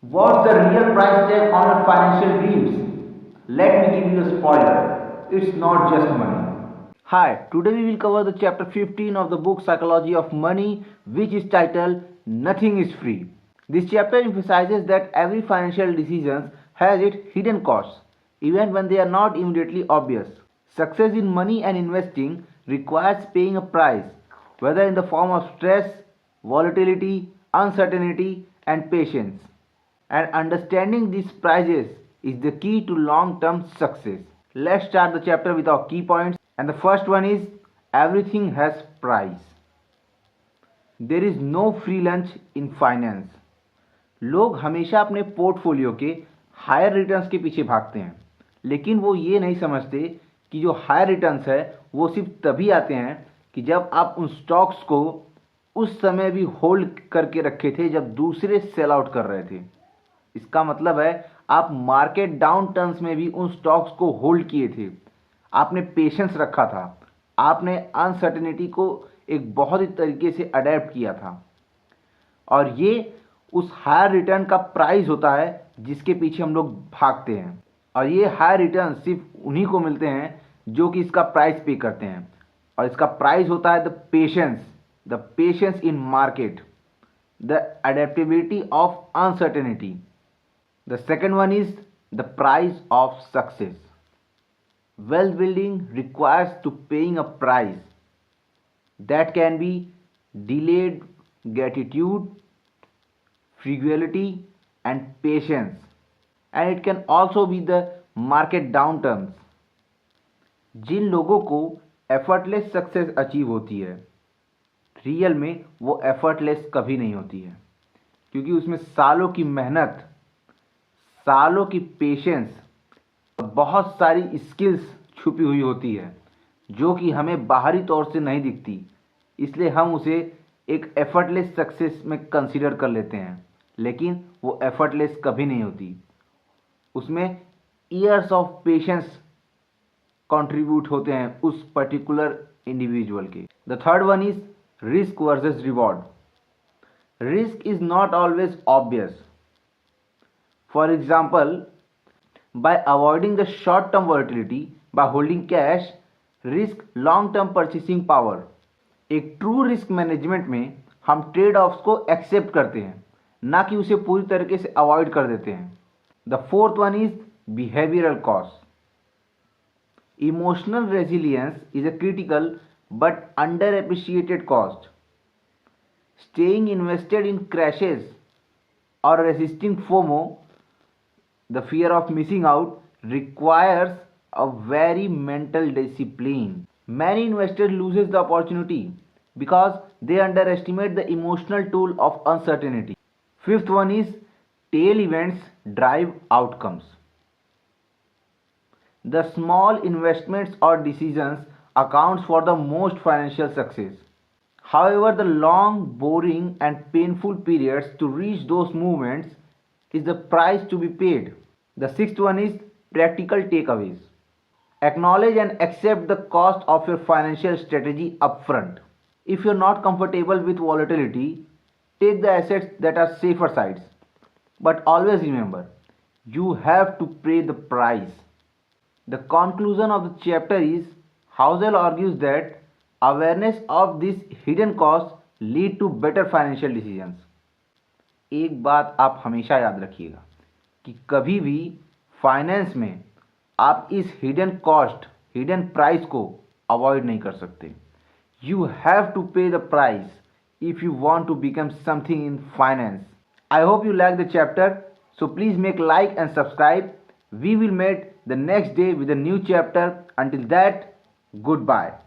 What's the real price tag on your financial dreams? Let me give you a spoiler. It's not just money. Hi, today we will cover the chapter 15 of the book Psychology of Money, which is titled Nothing is Free. This chapter emphasizes that every financial decision has its hidden costs, even when they are not immediately obvious. Success in money and investing requires paying a price, whether in the form of stress, volatility, uncertainty, and patience. And understanding these prices is the key to long-term success. Let's start the chapter with our key points, and the first one is everything has price. There is no free lunch in finance. लोग हमेशा अपने portfolio के higher returns के पीछे भागते हैं, लेकिन वो ये नहीं समझते कि जो हायर रिटर्न्स है वो सिर्फ तभी आते हैं कि जब आप उन स्टॉक्स को उस समय भी होल्ड करके रखे थे जब दूसरे सेल आउट कर रहे थे। इसका मतलब है आप मार्केट डाउन टर्न्स में भी उन स्टॉक्स को होल्ड किए थे, आपने पेशेंस रखा था, आपने अनसर्टेनिटी को एक बहुत ही तरीके से अडेप्ट किया था, और ये उस हायर रिटर्न का प्राइस होता है जिसके पीछे हम लोग भागते हैं। और ये हायर रिटर्न सिर्फ उन्हीं को मिलते हैं जो कि इसका प्राइस पे करते हैं, और इसका प्राइस होता है the patience in market, the adaptability of uncertainty. The second one is the price of success. Wealth building requires to paying a price. That can be delayed gratitude, frugality, and patience. And it can also be the market downturns. जिन लोगों को effortless success achieve होती है, real में वो effortless कभी नहीं होती है, क्योंकि उसमें सालों की मेहनत, सालों की पेशेंस, बहुत सारी स्किल्स छुपी हुई होती है जो कि हमें बाहरी तौर से नहीं दिखती, इसलिए हम उसे एक एफर्टलेस सक्सेस में कंसीडर कर लेते हैं, लेकिन वो एफर्टलेस कभी नहीं होती। उसमें ईयर्स ऑफ पेशेंस कंट्रीब्यूट होते हैं उस पर्टिकुलर इंडिविजुअल के। The third one is risk versus reward. Risk is not always obvious. For example, by avoiding the short-term volatility, by holding cash, risk long-term purchasing power. एक true risk management में हम trade offs को accept करते हैं, ना कि उसे पूरी तरीके से अवॉइड कर देते हैं। The fourth one is behavioral cost. Emotional resilience is a critical but underappreciated cost. Staying invested in crashes or resisting FOMO, the fear of missing out, requires a very mental discipline. Many investors loses the opportunity because they underestimate the emotional toll of uncertainty. Fifth one is tail events drive outcomes. The small investments or decisions accounts for the most financial success. However, the long, boring and painful periods to reach those movements is the price to be paid. The sixth one is practical takeaways. Acknowledge and accept the cost of your financial strategy upfront. If you're not comfortable with volatility, take the assets that are safer sides. But always remember, you have to pay the price. The conclusion of the chapter is, Housel argues that awareness of these hidden costs lead to better financial decisions. एक बात आप हमेशा याद रखिएगा कि कभी भी finance में आप इस हिडन कॉस्ट, हिडन प्राइस को अवॉइड नहीं कर सकते। You have to pay the price if you want to become something in finance. I hope you like the chapter, so please make like and subscribe. We will met the next day with a new chapter. Until that, good bye.